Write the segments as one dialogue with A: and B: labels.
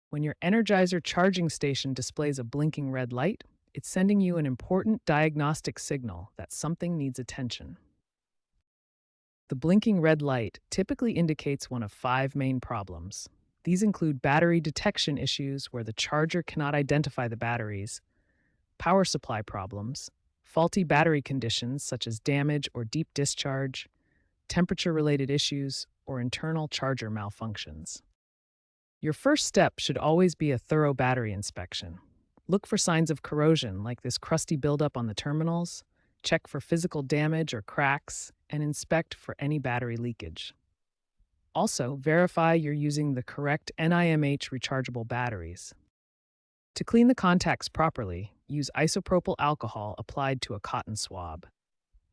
A: When your Energizer charging station displays a blinking red light, it's sending you an important diagnostic signal that something needs attention. The blinking red light typically indicates one of five main problems. These include battery detection issues where the charger cannot identify the batteries, power supply problems, faulty battery conditions such as damage or deep discharge, temperature-related issues, or internal charger malfunctions. Your first step should always be a thorough battery inspection. Look for signs of corrosion like this crusty buildup on the terminals, check for physical damage or cracks, and inspect for any battery leakage. Also, verify you're using the correct NIMH rechargeable batteries. To clean the contacts properly, use isopropyl alcohol applied to a cotton swab.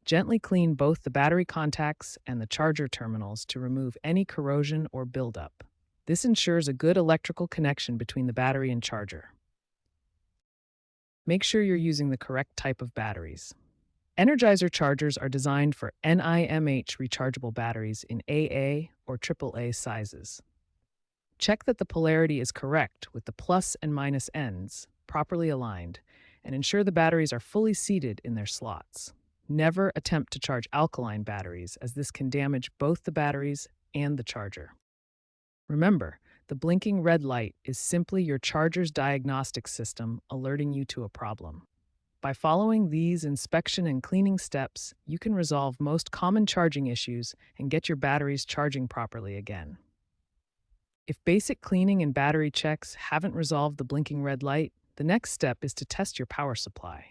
A: Gently clean both the battery contacts and the charger terminals to remove any corrosion or buildup. This ensures a good electrical connection between the battery and charger. Make sure you're using the correct type of batteries. Energizer chargers are designed for NIMH rechargeable batteries in AA or AAA sizes. Check that the polarity is correct with the plus and minus ends properly aligned, and ensure the batteries are fully seated in their slots. Never attempt to charge alkaline batteries, as this can damage both the batteries and the charger. Remember, the blinking red light is simply your charger's diagnostic system alerting you to a problem. By following these inspection and cleaning steps, you can resolve most common charging issues and get your batteries charging properly again. If basic cleaning and battery checks haven't resolved the blinking red light, the next step is to test your power supply.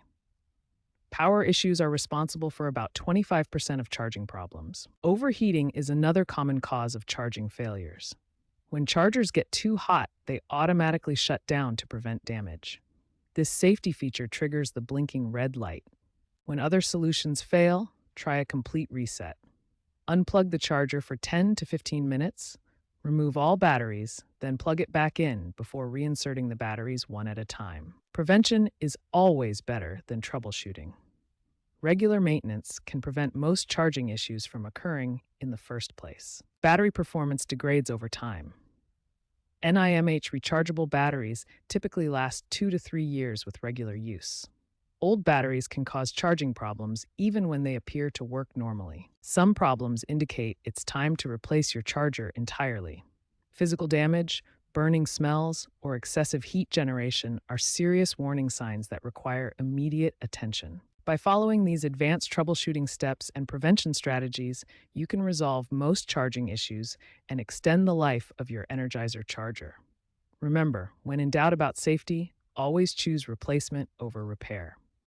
A: Power issues are responsible for about 25% of charging problems. Overheating is another common cause of charging failures. When chargers get too hot, they automatically shut down to prevent damage. This safety feature triggers the blinking red light. When other solutions fail, try a complete reset. Unplug the charger for 10 to 15 minutes, remove all batteries, then plug it back in before reinserting the batteries one at a time. Prevention is always better than troubleshooting. Regular maintenance can prevent most charging issues from occurring in the first place. Battery performance degrades over time. NIMH rechargeable batteries typically last 2 to 3 years with regular use. Old batteries can cause charging problems even when they appear to work normally. Some problems indicate it's time to replace your charger entirely. Physical damage, burning smells, or excessive heat generation are serious warning signs that require immediate attention. By following these advanced troubleshooting steps and prevention strategies, you can resolve most charging issues and extend the life of your Energizer charger. Remember, when in doubt about safety, always choose replacement over repair.